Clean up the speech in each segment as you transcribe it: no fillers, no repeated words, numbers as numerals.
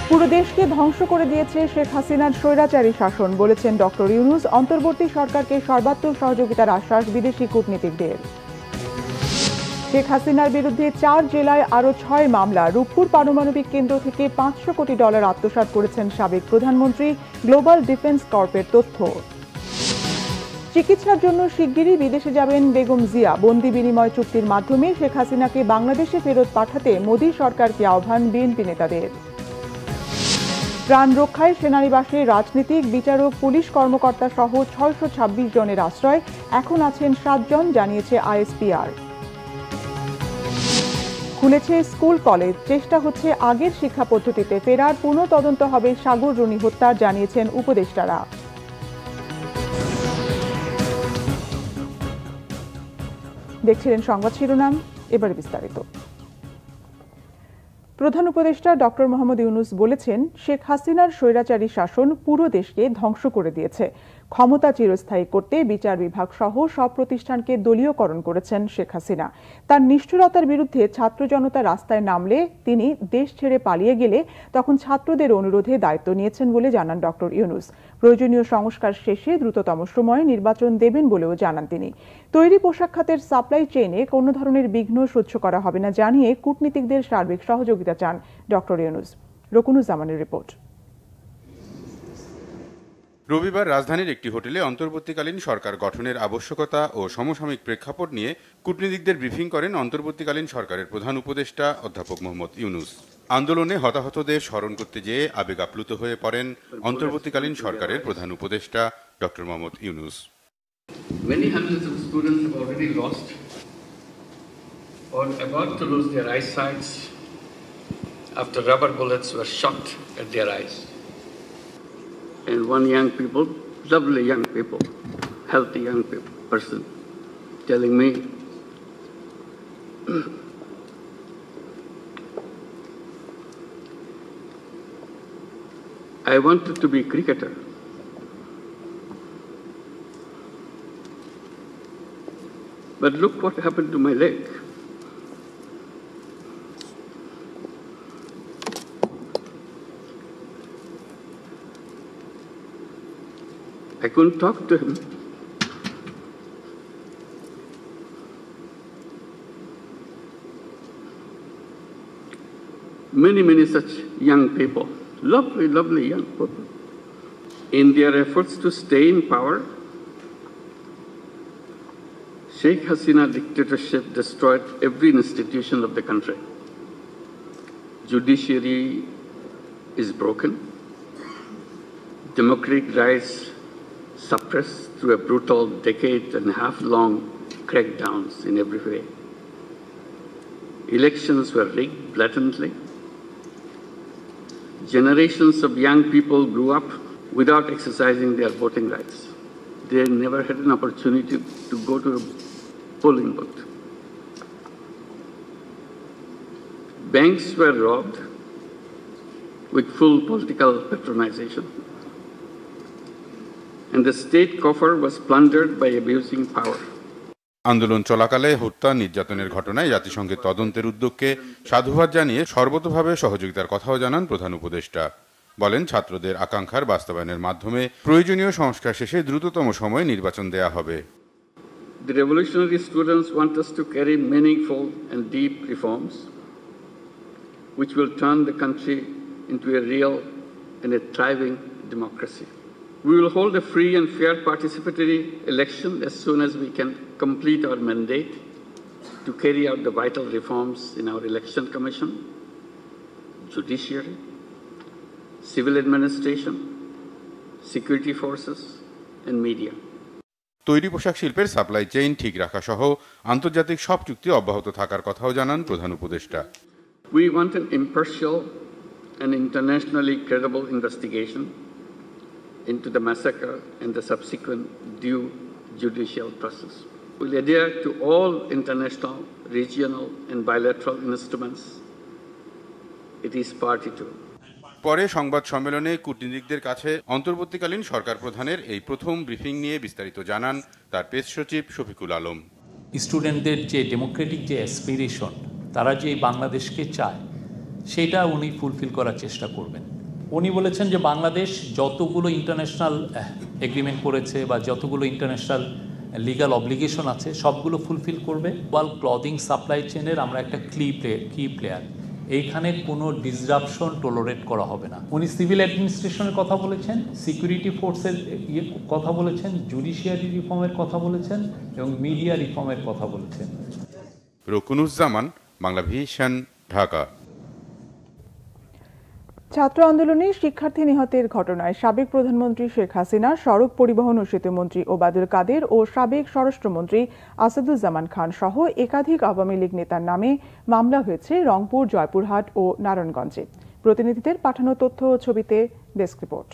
পুরো দেশকে ধ্বংস করে দিয়েছে শেখ হাসিনার স্বৈরাচারী শাসন, বলেছেন ডক্টর ইউনূস। অন্তর্বর্তী সরকারকে সর্বাত্মক সহযোগিতার আশ্বাস বিদেশি কূটনীতিকদের। শেখ হাসিনার বিরুদ্ধে 4 জেলায় আরও 6 মামলা। রূপপুর পারমাণবিক কেন্দ্র থেকে $500 কোটি আত্মসাৎ করেছেন সাবেক প্রধানমন্ত্রী। গ্লোবাল ডিফেন্স কর্পের তথ্য। চিকিৎসার জন্য শিগগিরই বিদেশে যাবেন বেগম জিয়া। বন্দি বিনিময় চুক্তির মাধ্যমে শেখ হাসিনাকে বাংলাদেশে ফেরত পাঠাতে মোদী সরকারকে আহ্বান বিএনপি নেতাদের। প্রাণ রক্ষায় সেনানিবাসে রাজনীতিক, বিচারক, পুলিশ কর্মকর্তা সহ 626 জনের আশ্রয়। এখন আছেন 7 জন, জানিয়েছে আইএসপিআর। খুলেছে স্কুল কলেজ, চেষ্টা হচ্ছে আগের শিক্ষা পদ্ধতিতে ফেরার। পুনঃ তদন্ত হবে সাগর রুনি হত্যার, জানিয়েছেন উপদেষ্টারা। দেখছিলেন সংবাদ শিরোনাম, এবারে বিস্তারিত। প্রধান উপদেষ্টা ডক্টর মোহাম্মদ ইউনূস বলেছেন, শেখ হাসিনার স্বৈরাচারী শাসন পুরো দেশকে ধ্বংস করে দিয়েছে। ক্ষমতা চিরস্থায়ী করতে বিচার বিভাগ সহ সব প্রতিষ্ঠানকে দলীয়করণ করেছেন শেখ হাসিনা। তার নিষ্ঠুরতার বিরুদ্ধে ছাত্র জনতা রাস্তায় নামলে তিনি দেশ ছেড়ে পালিয়ে গেলে তখন ছাত্রদের অনুরোধে দায়িত্ব নিয়েছেন বলে জানান ডক্টর ইউনূস। প্রয়োজনীয় সংস্কার শেষে দ্রুততম সময়ে নির্বাচন দেবেন বলেও জানান তিনি। তৈরি পোশাক খাতের সাপ্লাই চেইনে কোনো ধরনের বিঘ্ন সহ্য করা হবে না জানিয়ে কূটনীতিকদের সার্বিক সহযোগিতা চান ডক্টর ইউনূস। রকুনুজ্জামানের রিপোর্ট। রবিবার রাজধানীর একটি হোটেলে অন্তর্বর্তীকালীন সরকার গঠনের আবশ্যকতা ও সমসাময়িক প্রেক্ষাপট নিয়ে কূটনীতিকদের ব্রিফিং করেন অন্তর্বর্তীকালীন সরকারের প্রধান উপদেষ্টা অধ্যাপক মোহাম্মদ ইউনূস। আন্দোলনে হতাহতদের স্মরণ করতে যেয়ে আবেগ আপ্লুত হয়ে পড়েন অন্তর্বর্তীকালীন সরকারের প্রধান উপদেষ্টা doctor Mohammad Yunus. Many hundreds of students have already lost or about to lose their eyesight after rubber bullets were shot at their eyes. And one young people, lovely young people, healthy young person, telling me, I wanted to be a cricketer. But look what happened to my leg. I couldn't talk to him. Many such young people, lovely young people, in their efforts to stay in power, Sheikh Hasina dictatorship destroyed every institution of the country. Judiciary is broken. Democratic rights suppressed through a brutal decade-and-a-half-long crackdowns in every way. Elections were rigged blatantly. Generations of young people grew up without exercising their voting rights. They never had an opportunity to go to a polling booth. Banks were robbed with full political patronization. And the state coffer was plundered by abusing power. আন্দোলন চলাকালে হত্যা নির্যাতনের ঘটনায় জাতিসংঘের তদন্তের উদ্যোগকে সাধুবাদ জানিয়ে সর্বতোভাবে সহযোগিতার কথাও জানান প্রধান উপদেষ্টা। বলেন, ছাত্রদের আকাঙ্ক্ষার বাস্তবায়নের মাধ্যমে প্রয়োজনীয় সংস্কার শেষে দ্রুততম সময়ে নির্বাচন দেয়া হবে। The revolutionary students want us to carry meaningful and deep reforms which will turn the country into a real and a thriving democracy. We will hold a free and fair participatory election as soon as we can complete our mandate to carry out the vital reforms in our election commission, judiciary, civil administration, security forces, and media. তৈরি পোশাক শিল্পের supply chain ঠিক রাখা সহ আন্তর্জাতিক সব চুক্তি অব্যাহত থাকার কথাও জানান প্রধান উপদেষ্টা। We want an impartial and internationally credible investigation into the massacre and the subsequent due judicial process. We will adhere to all international, regional, and bilateral instruments it is party to. পরে সংবাদ সম্মেলনে কূটনীতিকদের কাছে অন্তর্বর্তীকালীন সরকার প্রধানের এই প্রথম briefing নিয়ে বিস্তারিত জানান তার প্রেস সচিব শফিকুল আলম। স্টুডেন্টদের যে ডেমোক্রেটিক যে অ্যাসপিরেশন, তারা যে বাংলাদেশকে চায়, সেটা উনি ফুলফিল করার চেষ্টা করবেন। উনি বলেছেন যে বাংলাদেশ যতগুলো ইন্টারন্যাশনাল এগ্রিমেন্ট করেছে বা যতগুলো ইন্টারন্যাশনাল লিগ্যাল অব্লিগেশন আছে সবগুলো ফুলফিল করবে। ওয়াল ক্লদিং সাপ্লাই চেনের আমরা একটা কি প্লেয়ার, এইখানে কোনো ডিসরাপশন টলারেট করা হবে না। উনি সিভিল অ্যাডমিনিস্ট্রেশনের কথা বলেছেন, সিকিউরিটি ফোর্সের কথা বলেছেন, জুডিশিয়ারি রিফর্মের কথা বলেছেন এবং মিডিয়া রিফর্মের কথা বলেছেন। রকুনুজ্জামান, বাংলা ভিশন, ঢাকা। ছাত্র আন্দোলনে শিক্ষার্থী নিহতের ঘটনায় সাবেক প্রধানমন্ত্রী শেখ হাসিনা, সড়ক পরিবহন ও সেতুমন্ত্রী ওবায়দুল কাদের ও সাবেক স্বরাষ্ট্রমন্ত্রী আসাদুজ্জামান খান সহ একাধিক আওয়ামী লীগ নেতার নামে মামলা হয়েছে রংপুর, জয়পুরহাট ও নারায়ণগঞ্জে। প্রতিনিধিদের পাঠানো তথ্য ও ছবিতে ডেস্ক রিপোর্ট।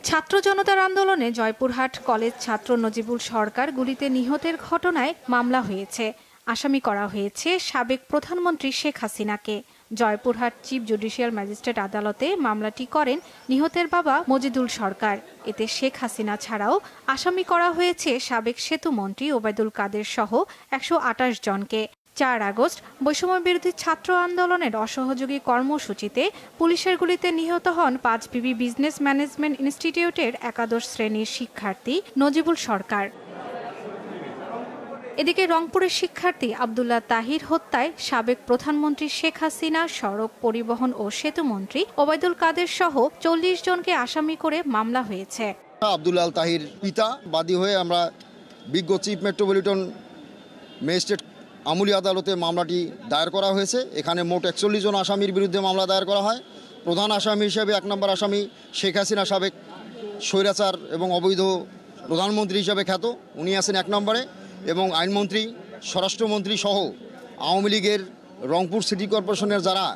ছাত্র জনতার আন্দোলনে জয়পুরহাট কলেজ ছাত্র নজিবুল সরকার গুলিতে নিহতের ঘটনায় মামলা হয়েছে। আসামি করা হয়েছে সাবেক প্রধানমন্ত্রী শেখ হাসিনাকে। জয়পুরহাট চিফ জুডিশিয়াল ম্যাজিস্ট্রেট আদালতে মামলাটি করেন নিহতের বাবা মজিদুল সরকার। এতে শেখ হাসিনা ছাড়াও আসামি করা হয়েছে সাবেক সেতুমন্ত্রী ওবায়দুল কাদের সহ 128 জনকে। 4 আগস্ট বৈষম্য বিরোধী ছাত্র আন্দোলনের অসহযোগী কর্মসূচিতে পুলিশের গুলিতে নিহত হন 5 বিজনেস ম্যানেজমেন্ট ইনস্টিটিউটের একাদশ শ্রেণীর শিক্ষার্থী নজিবুল সরকার। এদিকে রংপুরের শিক্ষার্থী আব্দুল্লাহ তাহির হত্যায় সাবেক প্রধানমন্ত্রী শেখ হাসিনা, সড়ক পরিবহন ও সেতুমন্ত্রী ওবায়দুল কাদের সহ 40 জনকে আসামি করে মামলা হয়েছে। আব্দুল্লাহ তাহির পিতা বাদী হয়ে আমরা বিজ্ঞ চিফ মেট্রোপলিটন ম্যাজিস্ট্রেট আমুলি আদালতে মামলাটি দায়ের করা হয়েছে। এখানে মোট 41 জন আসামির বিরুদ্ধে মামলা দায়ের করা হয়। প্রধান আসামি হিসেবে 1 নম্বর আসামি শেখ হাসিনা, সাবেক স্বৈরাচার এবং অবৈধ প্রধানমন্ত্রী হিসেবে খ্যাত, উনি আছেন 1 নম্বরে, এবং আইনমন্ত্রী, স্বরাষ্ট্রমন্ত্রী সহ আওয়ামী লীগের রংপুর সিটি কর্পোরেশনের যারা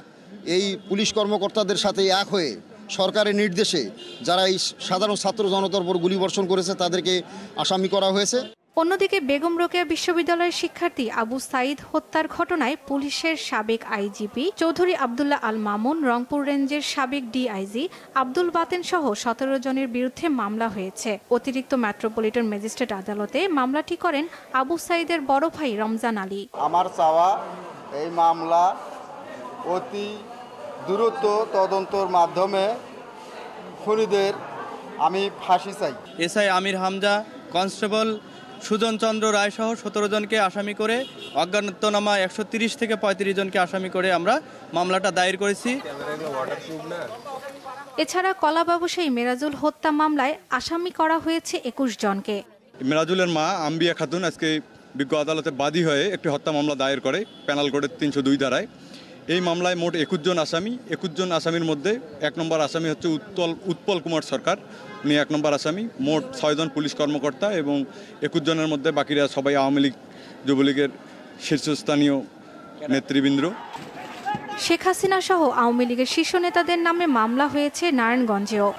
এই পুলিশ কর্মকর্তাদের সাথে এক হয়ে সরকারের নির্দেশে যারা এই সাধারণ ছাত্র জনতার উপর গুলিবর্ষণ করেছে তাদেরকে আসামি করা হয়েছে। অন্যদিকে বেগম রোকেয়া বিশ্ববিদ্যালয়ের শিক্ষার্থী আবু সাইদ হত্যার ঘটনায় পুলিশের সাবেক আইজিপি চৌধুরী আব্দুল্লাহ আল মামুন, রংপুর রেঞ্জের সাবেক ডিআইজি আব্দুল বাতেন সহ 17 জনের বিরুদ্ধে মামলা হয়েছে। অতিরিক্ত মেট্রোপলিটন ম্যাজিস্ট্রেট আদালতে মামলাটি করেন আবু সাইদের বড় ভাই রমজান আলী। আমার চাওয়া এই মামলা অতি দ্রুত তদন্তর মাধ্যমে খুনিদের আমি ফাঁসি চাই। এসআই আমির হামজা, কনস্টেবল সুজন চন্দ্র রায় সহ 17 জনকে আসামি করে, অজ্ঞাতনামা 130 থেকে 35 জনকে আসামি করে আমরা মামলাটা দায়ের করেছি। এছাড়া কলা ব্যবসায়ী মেরাজুল হত্যা মামলায় আসামি করা হয়েছে 21 জনকে। মেরাজুলের মা আম্বিয়া খাতুন আজকে বিজ্ঞ আদালতে বাদী হয়ে একটি হত্যা মামলা দায়ের করে প্যানাল কোডের 302 ধারায়। এই মামলায় মোট 21 জন আসামি। 21 জন আসামির মধ্যে 1 নম্বর আসামি হচ্ছে উৎপল কুমার সরকার, উনি 1 নম্বর আসামি। মোট 6 জন পুলিশ কর্মকর্তা এবং 21 জনের মধ্যে বাকিরা সবাই আওয়ামী লীগ, যুবলীগের শীর্ষস্থানীয় নেতৃবৃন্দ। শেখ হাসিনা সহ আওয়ামী লীগের শীর্ষ নেতাদের নামে মামলা হয়েছে নারায়ণগঞ্জেও।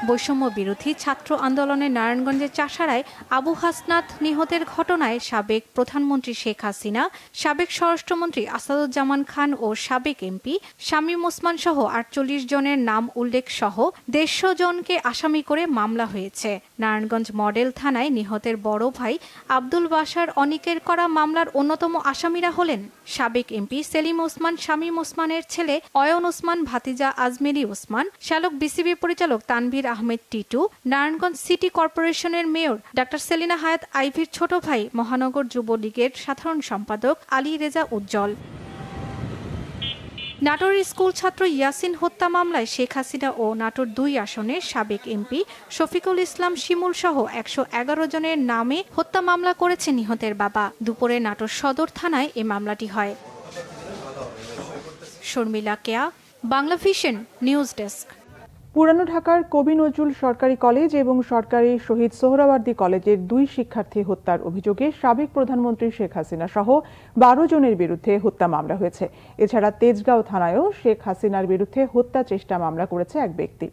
বৈষম্য বিরোধী ছাত্র আন্দোলনে নারায়ণগঞ্জের চাষারায় আবু হাসনাত নিহতের ঘটনায় সাবেক প্রধানমন্ত্রী শেখ হাসিনা, সাবেক স্বরাষ্ট্রমন্ত্রী আসাদুজ্জামান খান ও সাবেক এমপি শামীম ওসমান সহ 48 জনের নাম উল্লেখ সহ 150 জনকে আসামি করে মামলা হয়েছে। নারায়ণগঞ্জ মডেল থানায় নিহতের বড় ভাই আব্দুল বাশার অনিকের করা মামলার অন্যতম আসামিরা হলেন সাবেক এমপি সেলিম ওসমান, শামীম ওসমানের ছেলে অয়ন ওসমান, ভাতিজা আজমেরি ওসমান, শ্যালক বিসিবি পরিচালক তানভীর আহমেদ টিটু, নারায়ণগঞ্জ সিটি কর্পোরেশনের মেয়র ডাক্তার সেলিনা হায়াত আইভির ছোট ভাই, মহানগর যুবলীগের সাধারণ সম্পাদক আলী রেজা উজ্জ্বল। নাটোরের স্কুল ছাত্র ইয়াসিন হত্যা মামলায় শেখ হাসিনা ও নাটোর 2 আসনের সাবেক এমপি শফিকুল ইসলাম শিমুল সহ 111 জনের নামে হত্যা মামলা করেছে নিহতের বাবা। দুপুরে নাটোর সদর থানায় এ মামলাটি হয়। শর্মিলা কেয়া, বাংলা ভিশন নিউজ ডেস্ক। পুরানো ঢাকার কবি নজরুল সরকারি কলেজ এবং সরকারি শহীদ সোহরাওয়ার্দী কলেজের 2 শিক্ষার্থী হত্যার অভিযোগে সাবেক প্রধানমন্ত্রী শেখ হাসিনা সহ 12 জনের বিরুদ্ধে হত্যা মামলা হয়েছে। এছাড়া তেজগাঁও থানায়ও শেখ হাসিনার বিরুদ্ধে হত্যা চেষ্টা মামলা করেছে এক ব্যক্তি।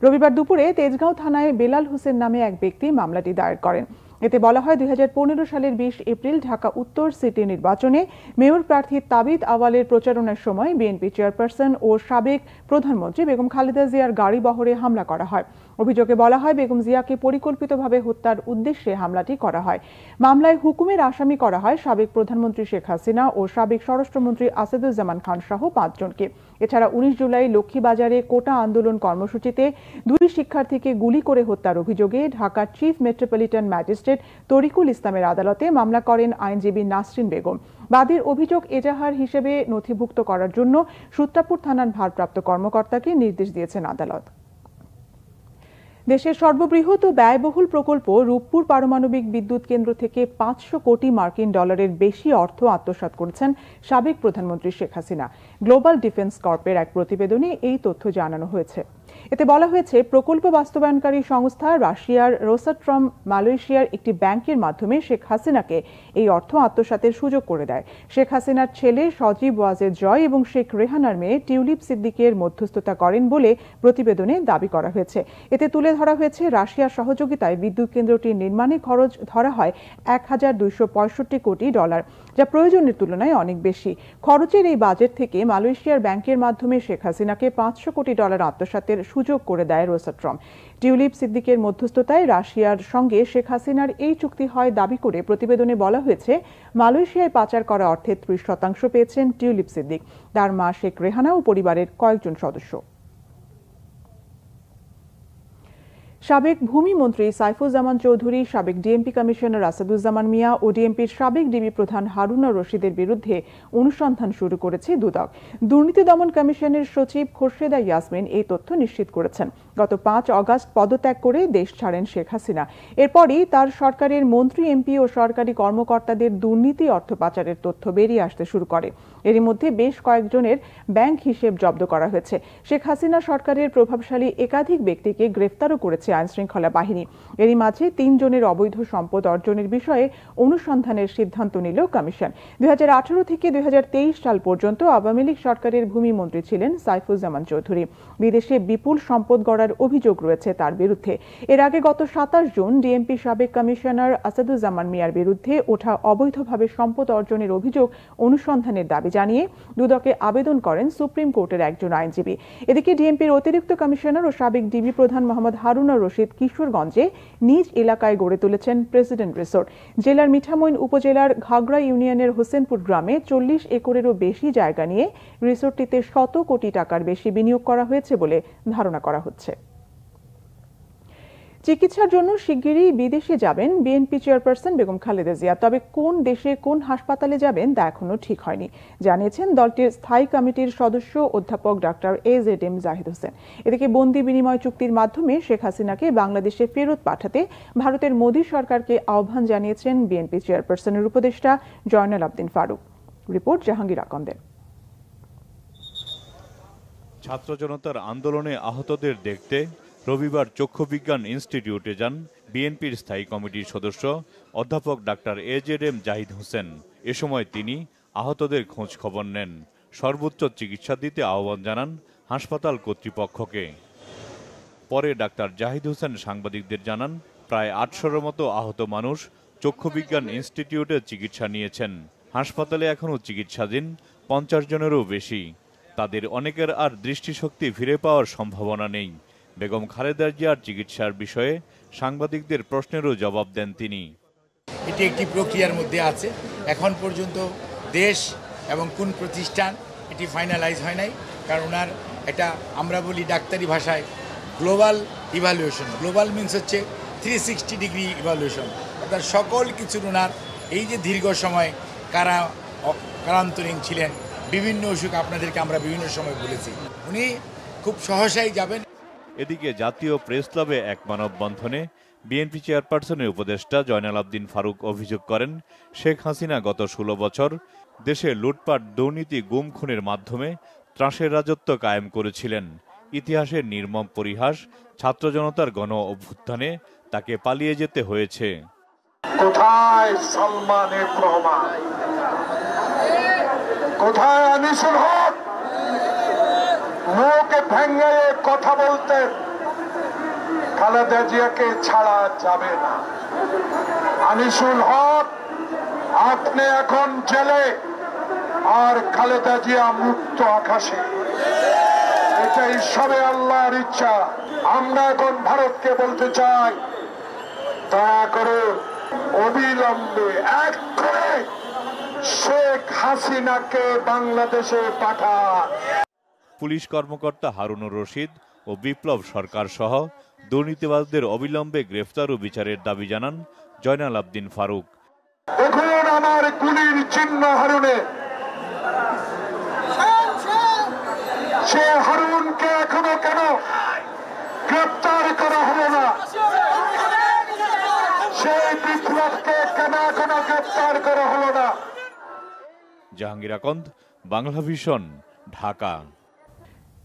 রবিবার দুপুরে তেজগাঁও থানায় বেলাল হোসেন নামে এক ব্যক্তি মামলাটি দায়ের করেন। এতে বলা হয় 2015 সালের 20 এপ্রিল ঢাকা উত্তর সিটি নির্বাচনে মেয়র প্রার্থী তাবিদ আওয়ালের প্রচারণার সময় বিএনপি চেয়ারপারসন ও সাবেক প্রধানমন্ত্রী বেগম খালেদা জিয়ার গাড়ি বহরে হামলা করা হয়। অভিযোগে বলা হয় বেগম জিয়াকে পরিকল্পিতভাবে হত্যার উদ্দেশ্যে হামলাটি করা হয়। মামলায় হুকুমের আসামি করা হয় সাবেক প্রধানমন্ত্রী শেখ হাসিনা ও সাবেক স্বরাষ্ট্রমন্ত্রী আসাদুজ্জামান খান সহ 5 জনকে। এছাড়া 19 জুলাই লক্ষ্মীবাজারে কোটা আন্দোলন কর্মসূচিতে 2 শিক্ষার্থীকে গুলি করে হত্যার অভিযোগে ঢাকার চিফ মেট্রোপলিটন ম্যাজিস্ট্রেট তরিকুল ইসলামের আদালতে মামলা করেন আইনজীবী নাসরিন বেগম। বাদীর অভিযোগ এজাহার হিসেবে নথিভুক্ত করার জন্য সূত্রাপুর থানার ভারপ্রাপ্ত কর্মকর্তাকে নির্দেশ দিয়েছেন আদালত। দেশের সর্ববৃহৎ ও ব্যয়বহুল প্রকল্প রূপপুর পারমাণবিক বিদ্যুৎ কেন্দ্র থেকে 500 কোটি মার্কিন ডলারের বেশি অর্থ আত্মসাৎ করেছেন সাবেক প্রধানমন্ত্রী শেখ হাসিনা। গ্লোবাল ডিফেন্স কর্পের এক প্রতিবেদনে এই তথ্য জানানো হয়েছে। এতে বলা হয়েছে প্রকল্প বাস্তবায়নকারী সংস্থা রাশিয়ার রোসাট্রম মালয়েশিয়ার একটি ব্যাংকের মাধ্যমে শেখ হাসিনাকে এই অর্থ আত্মসাতের সুযোগ করে দেয়। শেখ হাসিনার ছেলে সজীব ওয়াজেদ জয় এবং শেখ রেহানার মেয়ে টিউলিপ সিদ্দিকের মধ্যস্থতা করেন বলে প্রতিবেদনে দাবি করা হয়েছে। এতে তুলে ধরা হয়েছে রাশিয়ার সহযোগিতায় বিদ্যুৎ কেন্দ্রটির নির্মাণে খরচ ধরা হয় 1265 কোটি ডলার, যা প্রয়োজনের তুলনায় অনেক বেশি। খরচের এই বাজেট থেকে মালয়েশিয়ার ব্যাংকের মাধ্যমে শেখ হাসিনাকে 500 কোটি ডলার আত্মসাতের সুযোগ করে দেয় রোসাট্রম। টিউলিপ সিদ্দিকের মধ্যস্থতায় রাশিয়ার সঙ্গে শেখ হাসিনার এই চুক্তি হয় দাবি করে প্রতিবেদনে বলা হয়েছে মালয়েশিয়ায় পাচার করা অর্থের 30% পেয়েছেন টিউলিপ সিদ্দিক, তার মা শেখ রেহানা ও পরিবারের কয়েকজন সদস্য। সাবেক ভূমিমন্ত্রী সাইফুজ্জামান চৌধুরী, সাবেক ডিএমপি কমিশনার আসাদুজ্জামান মিয়া ও ডিএমপির সাবেক ডিবি প্রধান হারুনা রশিদের বিরুদ্ধে অনুসন্ধান শুরু করেছে দুদক। দুর্নীতি দমন কমিশনের সচিব খোরশেদা ইয়াসমিন এই তথ্য নিশ্চিত করেছেন। গত 5 অগাস্ট পদত্যাগ করে দেশ ছাড়েন শেখ হাসিনা। এরপরই তার সরকারের মন্ত্রী, এমপি ও সরকারি কর্মকর্তাদের দুর্নীতি অর্থ পাচারের তথ্য বেরিয়ে আসতে শুরু করে। এরই মধ্যে বেশ কয়েকজনের ব্যাংক হিসেব জব্দ করা হয়েছে। শেখ হাসিনা সরকারের প্রভাবশালী একাধিক ব্যক্তিকে গ্রেফতারও করেছে আইনশৃঙ্খলা বাহিনী। এরই মাঝে 3 জনের অবৈধ সম্পদ অর্জনের বিষয়ে অনুসন্ধানের সিদ্ধান্ত নিল কমিশন। 2018 থেকে 2023 সাল পর্যন্ত আওয়ামী লীগ সরকারের ভূমিমন্ত্রী ছিলেন সাইফুজ্জামান চৌধুরী। বিদেশে বিপুল সম্পদ গড়ার অভিযোগ রয়েছে তার বিরুদ্ধে। এর আগে গত 27 জুন ডিএমপি সাবেক কমিশনার আসাদুজ্জামান মিয়ার বিরুদ্ধে ওঠা অবৈধভাবে সম্পদ অর্জনের অভিযোগ অনুসন্ধানের দাবি জানিয়ে দুদকে আবেদন করেন সুপ্রিম কোর্টের একজন আইনজীবী। এদিকে ডিএমপির অতিরিক্ত কমিশনার ও সাবেক ডিবি প্রধান মোহাম্মদ হারুনা রশিদ কিশোরগঞ্জে নিজ এলাকায় গড়ে তুলেছেন প্রেসিডেন্ট রিসোর্ট। জেলার মিঠামইন উপজেলার ঘাগড়া ইউনিয়নের হোসেনপুর গ্রামে 40 একরেরও বেশি জায়গা নিয়ে রিসোর্টটিতে 100 কোটি টাকার বেশি বিনিয়োগ করা হয়েছে বলে ধারণা করা হচ্ছে। চিকিৎসার জন্য শিগগিরই বিদেশে যাবেন বিএনপি চেয়ারপারসন বেগম খালেদা জিয়া। তবে কোন দেশে কোন হাসপাতালে যাবেন তা এখনো ঠিক হয়নি, জানিয়েছেন দলটির স্থায়ী কমিটির সদস্য অধ্যাপক ডক্টর AZM জাহিদ হোসেন। এদিকে বন্দি বিনিময় চুক্তির মাধ্যমে শেখ হাসিনাকে বাংলাদেশে ফেরত পাঠাতে ভারতের মোদী সরকারকে আহ্বান জানিয়েছেন বিএনপি চেয়ারপারসনের উপদেষ্টা জয়নাল আবদিন ফারুক। রিপোর্ট জাহাঙ্গীর আকন্দের। ছাত্র জনতার আন্দোলনে আহতদের দেখতে রবিবার চক্ষু বিজ্ঞান ইনস্টিটিউটে যান বিএনপির স্থায়ী কমিটির সদস্য অধ্যাপক ডক্টর AZM জাহিদ হোসেন। এ সময় তিনি আহতদের খোঁজ খবর নেন, সর্বোচ্চ চিকিৎসা দিতে আহ্বান জানান হাসপাতাল কর্তৃপক্ষকে। পরে ডাক্তার জাহিদ হোসেন সাংবাদিকদের জানান, প্রায় 800-এর মতো আহত মানুষ চক্ষু বিজ্ঞান ইনস্টিটিউটে চিকিৎসা নিয়েছেন। হাসপাতালে এখনও চিকিৎসাধীন 50 জনেরও বেশি। তাদের অনেকের আর দৃষ্টিশক্তি ফিরে পাওয়ার সম্ভাবনা নেই। বেগম খালেদা জিয়ার চিকিৎসার বিষয়ে সাংবাদিকদের প্রশ্নেরও জবাব দেন তিনি। এটি একটি প্রক্রিয়ার মধ্যে আছে, এখন পর্যন্ত দেশ এবং কোন প্রতিষ্ঠান এটি ফাইনালাইজ হয় নাই, কারণ ওনার এটা আমরা বলি ডাক্তারি ভাষায় গ্লোবাল ইভ্যালুয়েশন। গ্লোবাল মিনস হচ্ছে 360 ডিগ্রি ইভ্যালুয়েশন, অর্থাৎ সকল কিছুর ওনার এই যে দীর্ঘ সময় কারান্তরীণ ছিলেন, বিভিন্ন অসুখ আপনাদেরকে আমরা বিভিন্ন সময় বলেছি, উনি খুব সহসাই যাবেন। এদিকে জাতীয় প্রেস ক্লাবে এক মানববন্ধনে বিএনপি চেয়ারপারসনের উপদেষ্টা জয়নাল আবদিন ফারুক অভিযোগ করেন, শেখ হাসিনা গত 16 বছর দেশে লুটপাট, দুর্নীতি, গুম খুনের মাধ্যমে ত্রাসের রাজত্ব কায়েম করেছিলেন। ইতিহাসের নির্মম পরিহাস, ছাত্র জনতার গণ অভ্যুত্থানে তাকে পালিয়ে যেতে হয়েছে। কোথায় সালমানের রহমান, কোথায় আনিসুল হক? মুখে ভেঙে কথা বলতে খালেদা জিয়াকে ছাড়া যাবে না। আনিসুল হক আপনি এখন জেলে, আর খালেদা জিয়া মুক্ত আকাশে। এটাই সবে আল্লাহর ইচ্ছা। আমরা এখন ভারতকে বলতে চাই, দয়া করে অবিলম্বে এক্ষুনি শেখ হাসিনাকে বাংলাদেশে পাঠান। পুলিশ কর্মকর্তা হারুনুর রশিদ ও বিপ্লব সরকার সহ দুর্নীতিবাজদের অবিলম্বে গ্রেফতার ও বিচারের দাবি জানান জয়নাল আবদিন ফারুক। দেখুন আমার গুলির চিহ্ন হারুনে, সে হারুনকে এখনো কেন গ্রেপ্তার করা হলো না? সেই বিপ্লবকে কেন এখনো গ্রেপ্তার করা হলো না? জাহাঙ্গীর আকন্দ, বাংলা ভিশন, ঢাকা।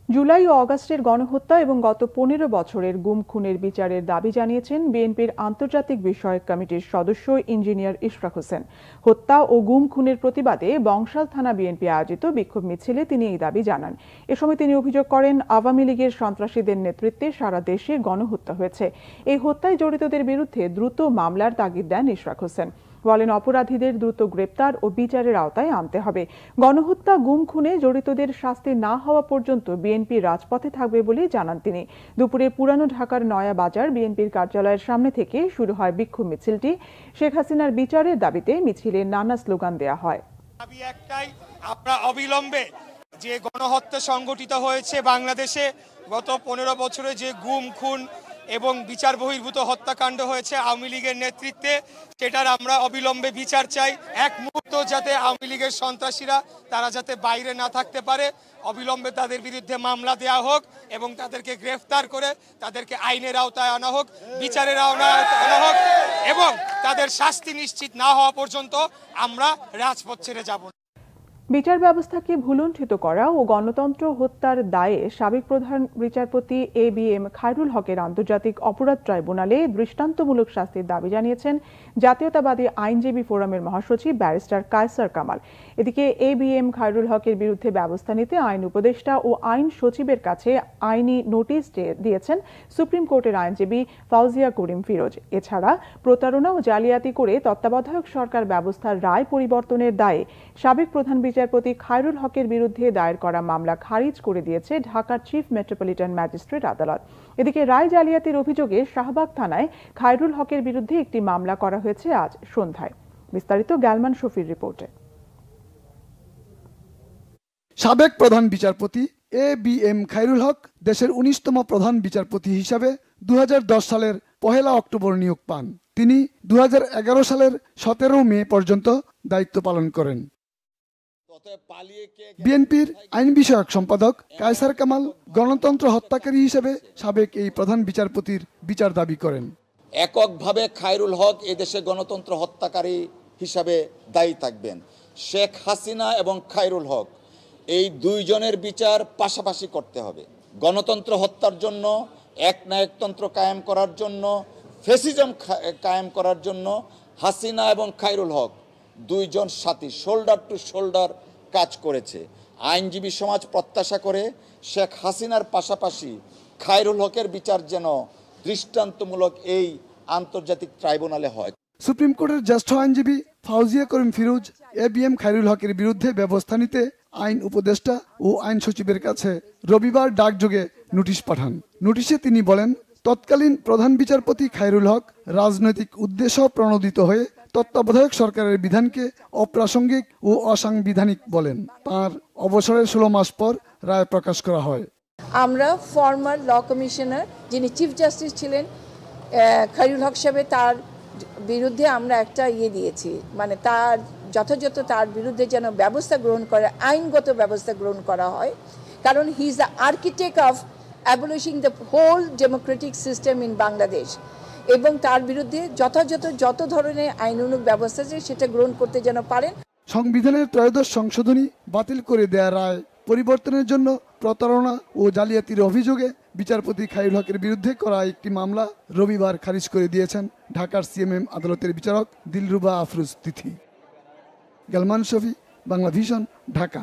জুলাই ও অগাস্টের গণহত্যা এবং গত 15 বছরের গুম খুনের বিচারের দাবি জানিয়েছেন বিএনপির আন্তর্জাতিক বিষয়ক কমিটির সদস্য ইঞ্জিনিয়ার ইশরাক হোসেন। হত্যা ও গুম খুনের প্রতিবাদে বংশাল থানা বিএনপি আয়োজিত বিক্ষোভ মিছিলে তিনি এই দাবি জানান। এ সময় তিনি অভিযোগ করেন, আওয়ামী লীগের সন্ত্রাসীদের নেতৃত্বে সারা দেশে গণহত্যা হয়েছে। এই হত্যায় জড়িতদের বিরুদ্ধে দ্রুত মামলার তাগিদ দেন ইশরাক হোসেন। বলেন, অপরাধীদের দ্রুত গ্রেপ্তার ও বিচারের আওতায় আনতে হবে। গণহত্যা গুম খুনে জড়িতদের শাস্তি না হওয়া পর্যন্ত বিএনপি রাজপথে থাকবে বলে জানান তিনি। দুপুরে পুরানো ঢাকার নয়া বাজার বিএনপির কার্যালয়ের সামনে থেকে শুরু হয় বিক্ষোভ মিছিলটি। শেখ হাসিনার বিচারের দাবিতে মিছিলে নানা স্লোগান দেয়া হয়। দাবি একটাই, আমরা অবিলম্বে যে গণহত্যা সংগঠিত হয়েছে বাংলাদেশে, গত 15 বছরে যে গুম খুন এবং বিচার বহির্ভূত হত্যাকাণ্ড হয়েছে আওয়ামী লীগের নেতৃত্বে, সেটার আমরা অবিলম্বে বিচার চাই। এক মুহূর্ত যাতে আওয়ামী লীগের সন্ত্রাসীরা তারা যাতে বাইরে না থাকতে পারে, অবিলম্বে তাদের বিরুদ্ধে মামলা দেওয়া হোক এবং তাদেরকে গ্রেফতার করে তাদেরকে আইনের আওতায় আনা হোক, বিচারের আওতায় আনা হোক এবং তাদের শাস্তি নিশ্চিত না হওয়া পর্যন্ত আমরা রাজপথ ছেড়ে যাব না। বিচার ব্যবস্থাকে ভুলুণ্ঠিত করা ও গণতন্ত্র হত্যার দায়ে সাবেক প্রধান বিচারপতি ABM খায়রুল হকের আন্তর্জাতিক অপরাধ ট্রাইব্যুনালে দৃষ্টান্তমূলক শাস্তির দাবি জানিয়েছেন জাতীয়তাবাদী আইনজীবী ফোরামের মহাসচিব ব্যারিস্টার কায়সার কামাল। এদিকে ABM খায়রুল হকের বিরুদ্ধে ব্যবস্থা নিতে আইন উপদেষ্টা ও আইন সচিবের কাছে আইনি নোটিশ দিয়েছেন সুপ্রিম কোর্টের আইনজীবী ফাউজিয়া করিম ফিরোজ। এছাড়া প্রতারণা ও জালিয়াতি করে তত্ত্বাবধায়ক সরকার ব্যবস্থার রায় পরিবর্তনের দায়ে সাবেক প্রধান বিচারপতি খায়রুল হকের বিরুদ্ধে দায়ের করা মামলা খারিজ করে দিয়েছে ঢাকার চিফ মেট্রোপলিটন ম্যাজিস্ট্রেট আদালত। এদিকে রায় জালিয়াতির অভিযোগে শাহবাগ থানায় খায়রুল হকের বিরুদ্ধে একটি মামলা করা হয়েছে আজ সন্ধ্যায়। বিস্তারিত গ্যালমান শফির রিপোর্টে। সাবেক প্রধান বিচারপতি ABM খায়রুল হক দেশের 19তম প্রধান বিচারপতি হিসাবে 2010 সালের 1 অক্টোবর নিয়োগ পান। তিনি 2011 সালের 17 মে পর্যন্ত দায়িত্ব পালন করেন। বিএনপির আইন বিষয়ক সম্পাদক কায়সার কামাল গণতন্ত্র হত্যাকারী হিসেবে সাবেক এই প্রধান বিচারপতির বিচার দাবি করেন। এককভাবে খায়রুল হক এদেশে গণতন্ত্র হত্যাকারী হিসাবে দায়ী থাকবেন। শেখ হাসিনা এবং খায়রুল হক এই দুইজনের বিচার পাশাপাশি করতে হবে। গণতন্ত্র হত্যার জন্য, একনায়কতন্ত্র কায়েম করার জন্য, ফ্যাসিজম কায়েম করার জন্য হাসিনা এবং খায়রুল হক দুইজন সাথী শোল্ডার টু শোল্ডার কাজ করেছে। আইনজীবী সমাজ প্রত্যাশা করে শেখ হাসিনার পাশাপাশি খায়রুল হকের বিচার যেন দৃষ্টান্তমূলক এই আন্তর্জাতিক ট্রাইব্যুনালে হয়। সুপ্রিম কোর্টের জ্যেষ্ঠ আইনজীবী ফাউজিয়া করিম ফিরোজ ABM খায়রুল হকের বিরুদ্ধে ব্যবস্থা নিতে আইন উপদেষ্টা ও আইন সচিবের কাছে রবিবার ডাকযোগে নোটিশ পাঠান। নোটিশে তিনি বলেন, তৎকালীন প্রধান বিচারপতি খায়রুল হক রাজনৈতিক উদ্দেশ্য প্রণোদিত হয়ে তত্ত্বাবধায়ক সরকারের বিধানকে অপ্রাসঙ্গিক ও অসাংবিধানিক বলেন। তার অবসরের 16 মাস পর রায় প্রকাশ করা হয়। আমরা ফর্মার ল কমিশনার যিনি চিফ জাস্টিস ছিলেন খায়রুল হক সাহেব, তার বিরুদ্ধে আমরা একটা দিয়েছি, মানে তার যথাযথ তার বিরুদ্ধে যেন ব্যবস্থা গ্রহণ করে, আইনগত ব্যবস্থা গ্রহণ করা হয়। কারণ he is the architect of abolishing the whole democratic system in Bangladesh, এবং তার বিরুদ্ধে যথাযথ যত ধরনের আইনানুগ ব্যবস্থা আছে সেটা গ্রহণ করতে যেন পারেন। সংবিধানের 13শ সংশোধনী বাতিল করে দেয়া রায় পরিবর্তনের জন্য প্রতারণা ও জালিয়াতির অভিযোগে বিচারপতি খায়রুল হকের বিরুদ্ধে করা একটি মামলা রবিবার খারিজ করে দিয়েছেন ঢাকার CMM আদালতের বিচারক দিলরুবা আফরোজ তিথি। গালমান শফি, বাংলা ভিশন, ঢাকা।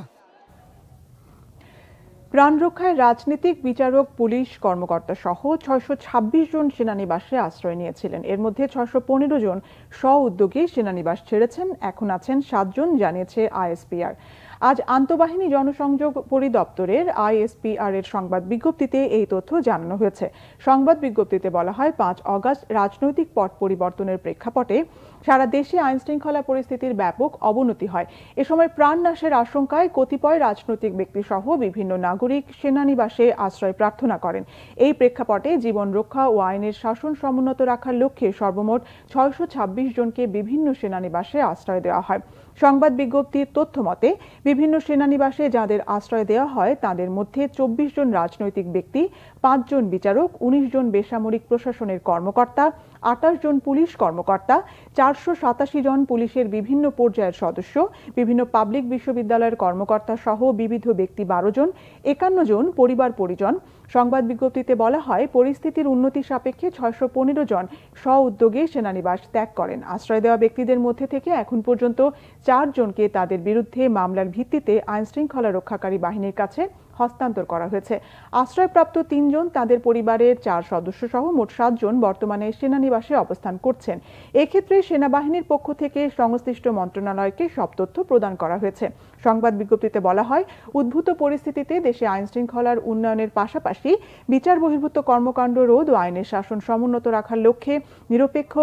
প্রাণ রক্ষায় রাজনীতিক, বিচারক, পুলিশ কর্মকর্তা সহ 626 জন সেনানিবাসে আশ্রয় নিয়েছিলেন। এর মধ্যে 615 জন স্ব উদ্যোগে সেনানিবাস ছেড়েছেন, এখন আছেন 7 জন, জানিয়েছে ISPR। আজ আন্তঃবাহিনী জনসংযোগ পরিদপ্তরের ISPR এর সংবাদ বিজ্ঞপ্তিতে এই তথ্য জানানো হয়েছে। সংবাদ বিজ্ঞপ্তিতে বলা হয় 5 অগাস্ট রাজনৈতিক পট পরিবর্তনের প্রেক্ষাপটে সারা দেশে আইনশৃঙ্খলা পরিস্থিতির ব্যাপক অবনতি হয়। এ সময় প্রাণনাশের আশঙ্কায় কতিপয় রাজনৈতিক ব্যক্তিসহ বিভিন্ন নাগরিক সেনানিবাসে আশ্রয় প্রার্থনা করেন। এই প্রেক্ষাপটে জীবন রক্ষা ও আইনের শাসন সমুন্নত রাখার লক্ষ্যে সর্বমোট 626 জনকে বিভিন্ন সেনানিবাসে আশ্রয় দেওয়া হয়। সংবাদ বিজ্ঞপ্তির তথ্য মতে বিভিন্ন সেনানিবাসে যাদের আশ্রয় দেওয়া হয় তাদের মধ্যে 24 জন রাজনৈতিক ব্যক্তি, 5 জন বিচারক, 19 জন বেসামরিক প্রশাসনের কর্মকর্তা, 28 জন পুলিশ কর্মকর্তা, 487 জন পুলিশের বিভিন্ন পর্যায়ের সদস্য, বিভিন্ন পাবলিক বিশ্ববিদ্যালয়ের কর্মকর্তা সহ বিবিধ ব্যক্তি 12 জন, 51 জন পরিবার পরিজন। সংবাদ বিজ্ঞপ্তিতে বলা হয় পরিস্থিতির উন্নতি সাপেক্ষে 615 জন স্ব-উদ্যোগে সেনানিবাস ত্যাগ করেন। আশ্রয় দেওয়া ব্যক্তিদের মধ্যে থেকে এখন পর্যন্ত 4 জনকে তাদের বিরুদ্ধে মামলার ভিত্তিতে আইনশৃঙ্খলা রক্ষাকারী বাহিনীর কাছে হস্তান্তর করা হয়েছে। আশ্রয়প্রাপ্ত 3 জন তাদের পরিবারের 4 সদস্য সহ মোট 7 জন বর্তমানে সেনানিবাসে অবস্থান করছেন। এক্ষেত্রে সেনাবাহিনীর পক্ষ থেকে সংশ্লিষ্ট মন্ত্রণালয়কে সব তথ্য প্রদান করা হয়েছে। সংবাদ বিজ্ঞপ্তিতে বলা হয় উদ্ভূত পরিস্থিতিতে দেশে আইনশৃঙ্খলার উন্নয়নের পাশাপাশি বিচার বহির্ভূত কর্মকাণ্ড রোধ ও আইনের শাসন সমুন্নত রাখার লক্ষ্যে নিরপেক্ষ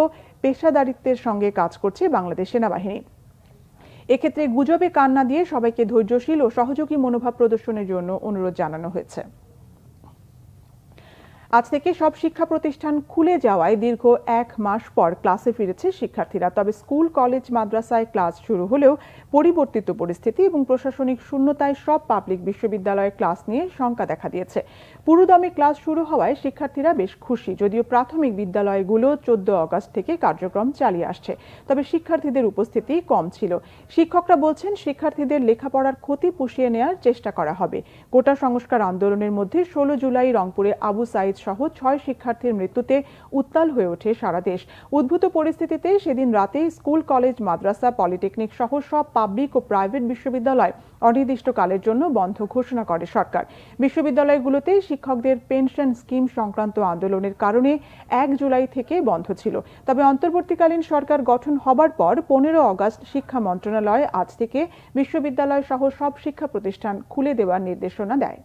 পেশাদারিত্বের সঙ্গে কাজ করছে বাংলাদেশ সেনাবাহিনী। এক্ষেত্রে গুজবে কান না দিয়ে সবাইকে ধৈর্যশীল ও সহযোগী মনোভাব প্রদর্শনের জন্য অনুরোধ জানানো হয়েছে। আজ থেকে সব শিক্ষা প্রতিষ্ঠান খুলে যাওয়ায় দীর্ঘ 1 মাস পর ক্লাসে ফিরেছে শিক্ষার্থীরা। তবে স্কুল, কলেজ, মাদ্রাসায় ক্লাস শুরু হলেও পরিবর্তিত পরিস্থিতি এবং প্রশাসনিক শূন্যতায় সব পাবলিক বিশ্ববিদ্যালয়ে ক্লাস নিয়ে শঙ্কা দেখা দিয়েছে। পুরোদমে ক্লাস শুরু হওয়ায় শিক্ষার্থীরা বেশ খুশি। যদিও প্রাথমিক বিদ্যালয়গুলো 14 অগাস্ট থেকে কার্যক্রম চালিয়ে আসছে, তবে শিক্ষার্থীদের উপস্থিতি কম ছিল। শিক্ষকরা বলছেন শিক্ষার্থীদের লেখাপড়ার ক্ষতি পুষিয়ে নেওয়ার চেষ্টা করা হবে। কোটা সংস্কার আন্দোলনের মধ্যে 16 জুলাই রংপুরে আবু সাইদ সহ 6 শিক্ষার্থীর মৃত্যুতে উত্তাল হয়ে ওঠে সারা দেশ। উদ্ভূত পরিস্থিতিতে সেদিন রাতে স্কুল, কলেজ, মাদ্রাসা, পলিটেকনিক সহ সব পাবলিক ও প্রাইভেট বিশ্ববিদ্যালয় অনির্দিষ্টকালের জন্য বন্ধ ঘোষণা করে সরকার। বিশ্ববিদ্যালয়গুলোতে শিক্ষকদের পেনশন স্কিম সংক্রান্ত আন্দোলনের কারণে 1 জুলাই থেকে বন্ধ ছিল। তবে অন্তর্বর্তীকালীন সরকার গঠন হবার পর 15 অগাস্ট শিক্ষা মন্ত্রণালয় আজ থেকে বিশ্ববিদ্যালয় সহ সব শিক্ষা প্রতিষ্ঠান খুলে দেওয়ার নির্দেশনা দেয়।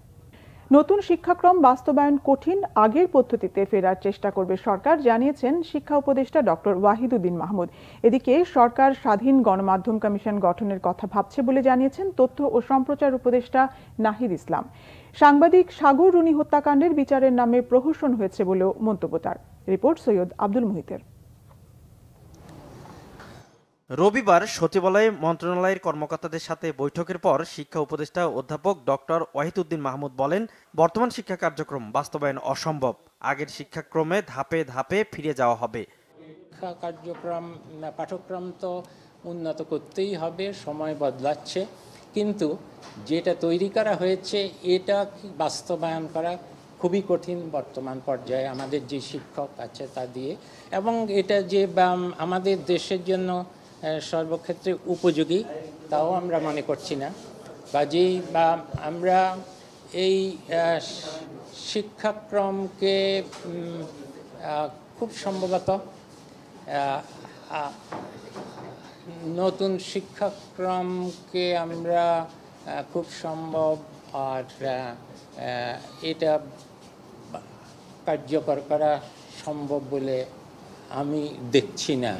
নতুন শিক্ষাক্রম বাস্তবায়ন কঠিন, আগের পদ্ধতিতে ফেরার চেষ্টা করবে সরকার, জানিয়েছেন শিক্ষা উপদেষ্টা ডক্টর ওয়াহিদুদ্দিন মাহমুদ। এদিকে সরকার স্বাধীন গণমাধ্যম কমিশন গঠনের কথা ভাবছে বলে জানিয়েছেন তথ্য ও সম্প্রচার উপদেষ্টা নাহিদ ইসলাম। সাংবাদিক সাগর রুনি হত্যাকাণ্ডের বিচারের নামে প্রহসন হয়েছে বলেও মন্তব্য তার। রিপোর্ট সৈয়দ আব্দুল মুহিতের। রবিবার সচিবালয়ে মন্ত্রণালয়ের কর্মকর্তাদের সাথে বৈঠকের পর শিক্ষা উপদেষ্টা অধ্যাপক ডক্টর ওয়াহিদুদ্দিন মাহমুদ বলেন, বর্তমান শিক্ষা কার্যক্রম বাস্তবায়ন অসম্ভব। আগের শিক্ষাক্রমে ধাপে ধাপে ফিরে যাওয়া হবে। শিক্ষা কার্যক্রম, পাঠ্যক্রম তো উন্নত করতেই হবে, সময় বদলাচ্ছে, কিন্তু যেটা তৈরি করা হয়েছে এটা বাস্তবায়ন করা খুবই কঠিন বর্তমান পর্যায়ে আমাদের যে শিক্ষক আছে তা দিয়ে, এবং এটা যে আমাদের দেশের জন্য সর্বক্ষেত্রে উপযোগী তাও আমরা মনে করছি না। কাজেই আমরা এই শিক্ষাক্রমকে খুব সম্ভবত নতুন শিক্ষাক্রমকে আমরা খুব সম্ভব আর এটা কার্যকর করা সম্ভব বলে আমি দেখছি না।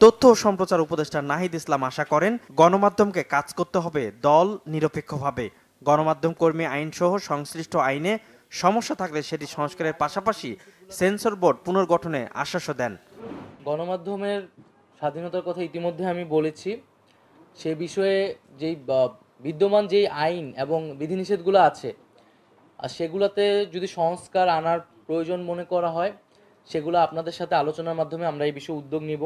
তথ্য ও সম্প্রচার উপদেষ্টা নাহিদ ইসলাম আশা করেন গণমাধ্যমকে কাজ করতে হবে দল নিরপেক্ষভাবে। গণমাধ্যম কর্মী আইন সহ সংশ্লিষ্ট আইনে সমস্যা থাকলে সেটি সংস্কারের পাশাপাশি সেন্সর বোর্ড পুনর্গঠনে আশ্বাসও দেন। গণমাধ্যমের স্বাধীনতার কথা ইতিমধ্যে আমি বলেছি। সে বিষয়ে যেই বিদ্যমান যেই আইন এবং বিধিনিষেধগুলো আছে আর সেগুলোতে যদি সংস্কার আনার প্রয়োজন মনে করা হয় সেগুলো আপনাদের সাথে আলোচনার মাধ্যমে আমরা এই বিষয়ে উদ্যোগ নিব।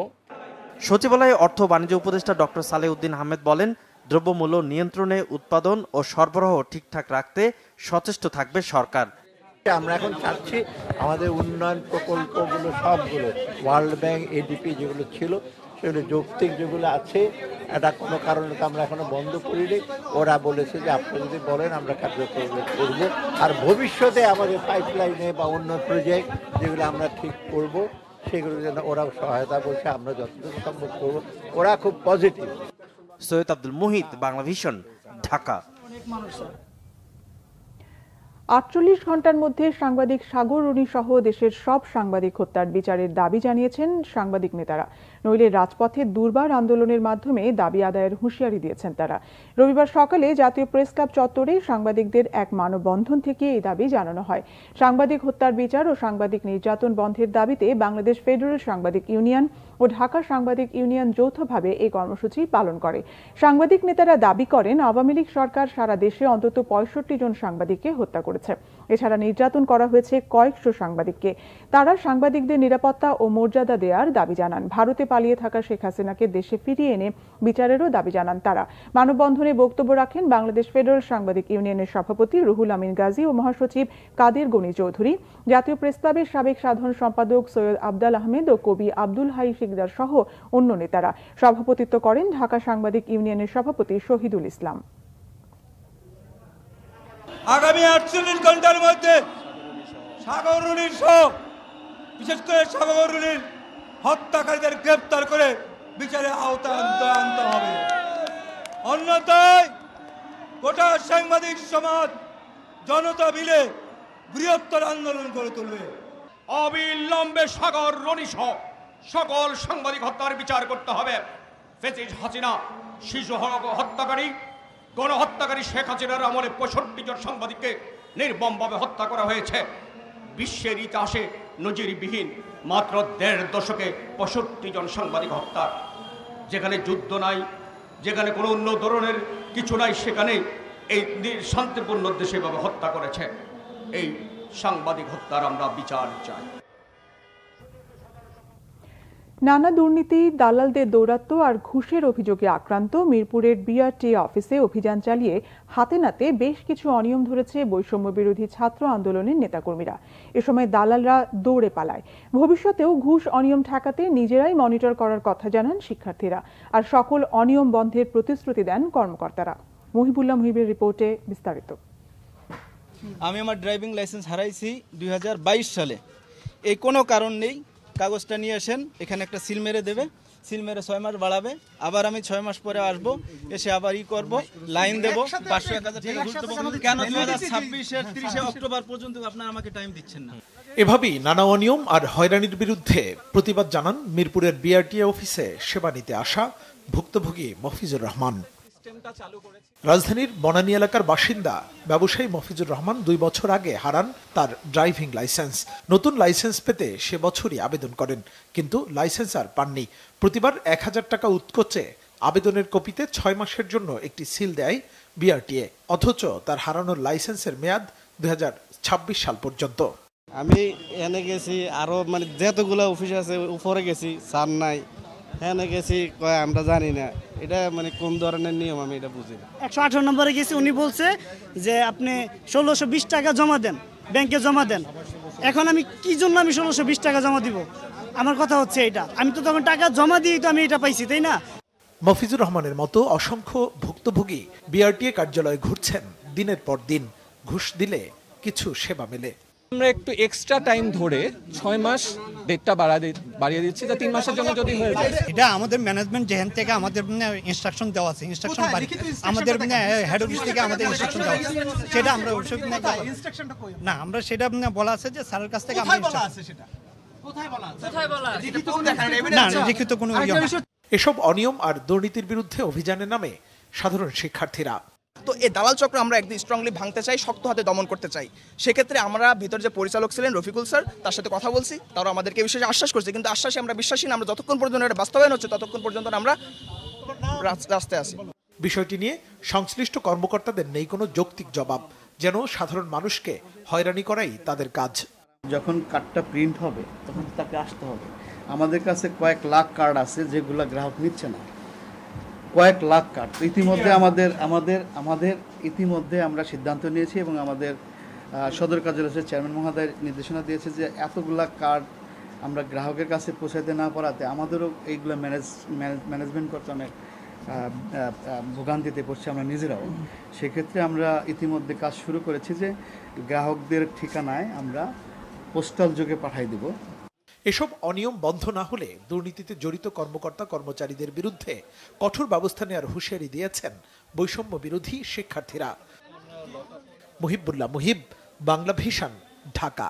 সচিবালয়ে অর্থ বাণিজ্য উপদেষ্টা ডক্টর সালেউদ্দিন আহমেদ বলেন, দ্রব্যমূল্য নিয়ন্ত্রণে উৎপাদন ও সরবরাহ ঠিকঠাক রাখতে সচেষ্ট থাকবে সরকার। আমরা এখন চাচ্ছি আমাদের উন্নয়ন প্রকল্পগুলো সবগুলো ওয়ার্ল্ড ব্যাংক, এডিপি যেগুলো ছিল সেগুলো যৌক্তিক যেগুলো আছে, এটা কোনো কারণে তো আমরা এখনো বন্ধ করিনি। ওরা বলেছে যে আপনারা যদি বলেন আমরা কার্যক্রম করব, আর ভবিষ্যতে আমাদের পাইপলাইনে বা অন্য প্রজেক্ট যেগুলো আমরা ঠিক করব সেগুলো যেন ওরাও সহায়তা করছে, আমরা যতটুকু সম্ভব করব। ওরা খুব পজিটিভ। সৈয়দ আব্দুল মুহিত, বাংলা ভিশন, ঢাকা। 48 ঘন্টার মধ্যে সাংবাদিক সাগর রুনি সহ দেশের সব সাংবাদিক হত্যার বিচারের দাবি জানিয়েছেন সাংবাদিক নেতারা। নইলে রাজপথে দুর্বার আন্দোলনের মাধ্যমে দাবি আদায়ের হুঁশিয়ারি দিয়েছেন তারা। রবিবার সকালে জাতীয় প্রেস ক্লাব চত্বরে সাংবাদিকদের এক মানববন্ধন থেকে এই দাবি জানানো হয়। সাংবাদিক হত্যার বিচার ও সাংবাদিক নির্যাতন বন্ধের দাবিতে বাংলাদেশ ফেডারেল সাংবাদিক ইউনিয়ন ও ঢাকা সাংবাদিক ইউনিয়ন যৌথভাবে এই কর্মসূচি পালন করে। সাংবাদিক নেতারা দাবি করেন, আওয়ামী লীগ সরকার সারা দেশে অন্তত 65 জন সাংবাদিককে হত্যা করেছে। এছাড়া নির্যাতন করা হয়েছে কয়েকশো সাংবাদিককে। তারা সাংবাদিকদের নিরাপত্তা ও মর্যাদা দেওয়ার দাবি জানান। ভারতে পালিয়ে থাকা শেখ হাসিনাকে দেশে ফিরিয়ে এনে বিচারেরও দাবি জানান তারা। মানববন্ধনে বক্তব্য রাখেন বাংলাদেশ ফেডারেল সাংবাদিক ইউনিয়নের সভাপতি রুহুল আমিন গাজী ও মহাসচিব কাদের গনি চৌধুরী, জাতীয় প্রেস ক্লাবের সাবেক সাধারণ সম্পাদক সৈয়দ আবদাল আহমেদ ও কবি আব্দুল হাই শিকদার সহ অন্য নেতারা। সভাপতিত্ব করেন ঢাকা সাংবাদিক ইউনিয়নের সভাপতি শহীদুল ইসলাম। আগামী 48 ঘন্টার মধ্যে সাগর রুনির সহ বিশেষ করে সাগর রুনির হত্যাকারীদের গ্রেপ্তার করে বিচারে আওতায় আনতে হবে। অন্যথায় গোটা সাংবাদিক সমাজ জনতা মিলে বৃহত্তর আন্দোলন করে তুলবে। অবিলম্বে সাগর রুনি সহ সকল সাংবাদিক হত্যার বিচার করতে হবে। ফ্যাসিস্ট হাসিনা শিশু হত্যাকারী, গণহত্যাকারী শেখ হাসিনার আমলে 65 জন সাংবাদিককে নির্মমভাবে হত্যা করা হয়েছে। বিশ্বের ইতিহাসে নজিরবিহীন মাত্র 1.5 দশকে 65 জন সাংবাদিক হত্যা। যেখানে যুদ্ধ নাই, যেখানে কোনো অন্য ধরনের কিছু নাই, সেখানে এই শান্তিপূর্ণ দেশে ভাবে হত্যা করেছে। এই সাংবাদিক হত্যার আমরা বিচার চাই। নানা দুর্নীতি, দালালদের দৌরাত্ম্য আর ঘুষের অভিযোগে আক্রান্ত মিরপুরের বিআরটি অফিসে অভিযান চালিয়ে হাতে নাতে বেশ কিছু অনিয়ম ধরেছে বৈষম্য বিরোধী ছাত্র আন্দোলনের নেতাকর্মীরা। এ সময় দালালরা দৌড়ে পালায়। ভবিষ্যতেও ঘুষ অনিয়ম ঠেকাতে নিজেরাই মনিটর করার কথা জানান শিক্ষার্থীরা, আর সকল অনিয়ম বন্ধের প্রতিশ্রুতি দেন কর্মকর্তারা। মহিবুল্লাহ মুহিবের রিপোর্টে বিস্তারিত। আমি আমার ড্রাইভিং লাইসেন্স হারাইছি 2022 সালে। এই কোনো কারণ নেই, কাগজটা নিয়ে আসেন, এখানে একটা সিল মেরে দেবে, সিল মেরে 6 মাস বাড়াবে, আবার আমি 6 মাস পরে আসবো, এসে আবার করব, লাইন দেবো, 500-1000 টাকা ঘুষ দেবো। কেন 2026-এর 30 অক্টোবর পর্যন্ত আপনারা আমাকে টাইম দিচ্ছেন না? এভাবেই নানা অনিয়ম আর হয়রানির বিরুদ্ধে প্রতিবাদ জানান মিরপুরের বিআরটিএ অফিসে সেবা নিতে আসা ভুক্তভোগী মফিজুর রহমান। রাজধানীর বনানী এলাকার বাসিন্দা ব্যবসায়ী মফিজুর রহমান 2 বছর আগে হারান তার ড্রাইভিং লাইসেন্স। নতুন লাইসেন্স পেতে সে বছরই আবেদন করেন, কিন্তু লাইসেন্স আর পাননি। প্রতিবার 1000 টাকা উৎকোচে আবেদনের কপিতে 6 মাসের জন্য একটি সিল দেয় বিআরটিএ, অথচ তার হারানোর লাইসেন্সের মেয়াদ 2026 সাল পর্যন্ত। আমি এনে গেছি, আরো মানে যতগুলো অফিস আছে উপরে গেছি, সার নাই, এনে গেছি, কয় আমরা জানি না। এটা মানে কোন ধরনের নিয়ম আমি এটা বুঝি না। 118 নম্বরে গেছি, উনি বলছে যে আপনি 1620 টাকা জমা দেন, ব্যাংকে জমা দেন। এখন আমি কি জন্য আমি 1620 টাকা জমা দিব? আমার কথা হচ্ছে এটা, আমি তো তখন টাকা জমা দিয়েই তো আমি এটা পাইছি, তাই না? মফিজুর রহমানের মতো অসংখ্য ভুক্তভোগী বিআরটিএ কার্যালয়ে ঘুরছেন দিনের পর দিন। ঘুষ দিলে কিছু সেবা মেলে। আমরা একটু এক্সট্রা টাইম ধরে 6 মাস ডেটটা বাড়িয়ে দিচ্ছি, তা 3 মাসের জন্য যদি হয়ে যায়। এটা আমাদের ম্যানেজমেন্ট যেখান থেকে আমাদের ইনস্ট্রাকশন দেওয়া আছে, ইনস্ট্রাকশন আমাদের হেড অফিস থেকে আমাদের ইনস্ট্রাকশন দেওয়া আছে, সেটা আমরা অবশ্যই না, আমরা সেটা বলা আছে যে স্যারের কাছ থেকে আমরা লিখিত কোনো এসব অনিয়ম আর দুর্নীতির বিরুদ্ধে অভিযানের নামে সাধারণ শিক্ষার্থীরা। তো এই দালাল চক্র আমরা একদম স্ট্রংলি ভাঙতে চাই, শক্ত হাতে দমন করতে চাই। সেক্ষেত্রে আমরা ভিতর যে পরিচালক ছিলেন রফিকুল স্যার, তার সাথে কথা বলছি, তারা আমাদেরকে এই বিষয়ে আশ্বাস করছে, কিন্তু আশ্বাসে আমরা বিশ্বাসী না। আমরা যতক্ষণ পর্যন্ত এটা বাস্তবায়ন হচ্ছে ততক্ষণ পর্যন্ত আমরা রাস্তায় আছি। বিষয়টি নিয়ে সংশ্লিষ্ট কর্মকর্তাদের নেই কোনো যৌক্তিক জবাব, যেন সাধারণ মানুষকে হয়রানি করাই তাদের কাজ। যখন কার্ডটা প্রিন্ট হবে তখন তাকে আসতে হবে। আমাদের কাছে কয়েক লাখ কার্ড আছে যেগুলো গ্রাহক নিচ্ছে না, কয়েক লাখ কার্ড। ইতিমধ্যে আমাদের ইতিমধ্যে আমরা সিদ্ধান্ত নিয়েছি এবং আমাদের সদর কার্যালয়ের চেয়ারম্যান মহোদয় নির্দেশনা দিয়েছে যে এতগুলা কার্ড আমরা গ্রাহকের কাছে পৌঁছাতে না পারাতে আমাদেরও এইগুলো ম্যানেজমেন্ট করতে অনেক ভোগান্তিতে পড়ছে আমরা নিজেরাও। সেক্ষেত্রে আমরা ইতিমধ্যে কাজ শুরু করেছি যে গ্রাহকদের ঠিকানায় আমরা পোস্টাল যোগে পাঠাই দেব। এসব অনিয়ম বন্ধ না হলে দুর্নীতিতে জড়িত কর্মকর্তা কর্মচারীদের বিরুদ্ধে কঠোর ব্যবস্থা নেওয়ার হুঁশিয়ারি দিয়েছেন বৈষম্য বিরোধী শিক্ষার্থীরা। মুহিবুল্লাহ মুহিব, বাংলা ভিশন, ঢাকা।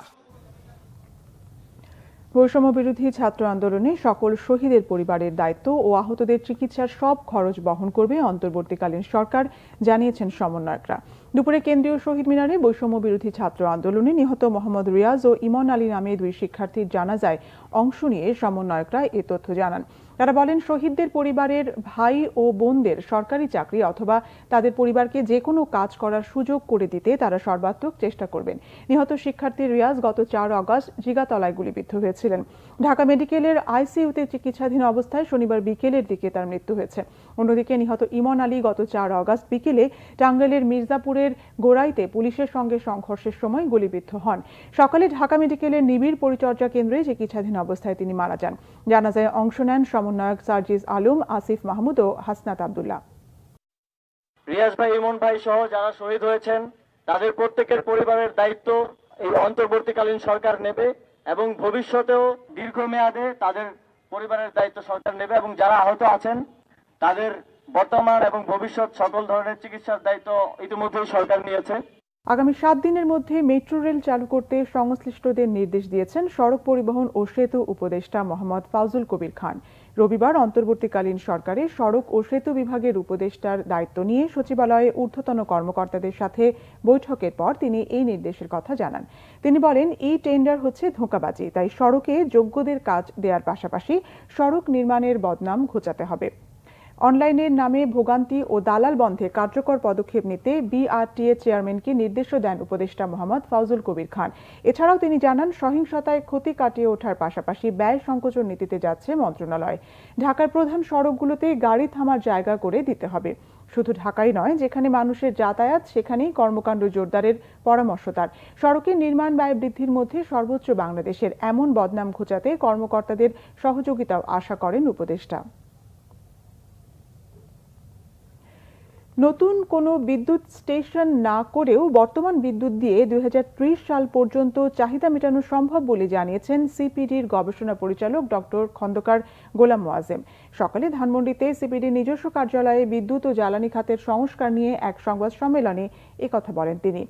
বৈষম্য বিরোধী ছাত্র আন্দোলনে সকল শহীদের পরিবারের দায়িত্ব ও আহতদের চিকিৎসার সব খরচ বহন করবে অন্তর্বর্তীকালীন সরকার, জানিয়েছেন সমন্বয়করা। দুপুরে কেন্দ্রীয় শহীদ মিনারে বৈষম্য বিরোধী ছাত্র আন্দোলনে নিহত মোহাম্মদ রিয়াজ ও ইমন আলী নামে দুই শিক্ষার্থীর জানাজায় অংশ নিয়ে সমন্বয়করা এ তথ্য জানান। তারা বলেন, শহীদদের পরিবারের ভাই ও বোনদের সরকারি চাকরি অথবা তাদের পরিবারকে যে কোনো কাজ করার সুযোগ করে দিতে তারা সর্বাত্মক চেষ্টা করবেন। নিহত শিক্ষার্থী রিয়াজ গত 4 আগস্ট জিগাতলায় গুলিবিদ্ধ হয়েছিলেন। ঢাকা মেডিকেলের আইসিইউতে চিকিৎসাধীন অবস্থায় শনিবার বিকেলের দিকে তার মৃত্যু হয়েছে। অন্যদিকে নিহত ইমন আলী গত 4 আগস্ট বিকেলে টাঙ্গাইলের মির্জাপুরের গোড়াইতে পুলিশের সঙ্গে সংঘর্ষের সময় গুলিবিদ্ধ হন। সকালে ঢাকা মেডিকেলের নিবিড় পরিচর্যা কেন্দ্রে চিকিৎসাধীন অবস্থায় তিনি মারা যান। জানাজায় অংশ নেন সমন্বয়ক সার্জিস আলম, আসিফ মাহমুদ ও হাসনাত আব্দুল্লাহ। রিয়াজ ভাই, ইমন ভাই সহ যারা শহীদ হয়েছেন তাদের প্রত্যেকের পরিবারের দায়িত্ব এই অন্তর্বর্তীকালীন সরকার নেবে এবং ভবিষ্যতেও দীর্ঘমেয়াদে তাদের পরিবারের দায়িত্ব সরকার নেবে এবং যারা আহত আছেন তাদের বর্তমান এবং ভবিষ্যৎ সকল ধরনের চিকিৎসার দায়িত্ব ইতিমধ্যেই সরকার নিয়েছে। আগামী 7 দিনের মধ্যে মেট্রো রেল চালু করতে সংশ্লিষ্টদের নির্দেশ দিয়েছেন সড়ক পরিবহন ও সেতু উপদেষ্টা মোহাম্মদ ফাউজুল কবির খান। রবিবার অন্তর্বর্তীকালীন সরকারের সড়ক ও সেতু বিভাগের উপদেষ্টার দায়িত্ব নিয়ে সচিবালয়ে ঊর্ধ্বতন কর্মকর্তাদের সাথে বৈঠকের পর তিনি এই নির্দেশের কথা জানান। তিনি বলেন, এই টেন্ডার হচ্ছে ধোঁকাবাজি, তাই সড়কে যোগ্যদের কাজ দেওয়ার পাশাপাশি সড়ক নির্মাণের বদনাম ঘোচাতে হবে। অনলাইনের নামে ভোগান্তি ও দালাল বন্ধে কার্যকর পদক্ষেপ নিতে বিআরটিএ চেয়ারম্যানকে নির্দেশও দেন উপদেষ্টা মোহাম্মদ ফাউজুল কবির খান। এছাড়াও তিনি জানান, সহিংসতায় ক্ষতি কাটিয়ে ওঠার পাশাপাশি ব্যয় সংকোচন নীতিতে যাচ্ছে মন্ত্রণালয়। ঢাকার প্রধান সড়কগুলোতে গাড়ি থামার জায়গা করে দিতে হবে। শুধু ঢাকাই নয়, যেখানে মানুষের যাতায়াত সেখানেই কর্মকাণ্ড জোরদারের পরামর্শ তার। সড়কের নির্মাণ ব্যয় বৃদ্ধির মধ্যে সর্বোচ্চ বাংলাদেশের এমন বদনাম ঘোচাতে কর্মকর্তাদের সহযোগিতাও আশা করেন উপদেষ্টা। নতুন কোনো বিদ্যুৎ স্টেশন না করেও বর্তমান বিদ্যুৎ দিয়ে 2030 সাল পর্যন্ত চাহিদা মেটানো সম্ভব বলে জানিয়েছেন সিপিডির গবেষণা পরিচালক ডক্টর খন্দকার গোলাম মোয়াজ্জেম। সকালে ধানমন্ডিতে সিপিডির নিজস্ব কার্যালয়ে বিদ্যুৎ ও জ্বালানি খাতের সংস্কার নিয়ে এক সংবাদ সম্মেলনে একথা বলেন তিনি।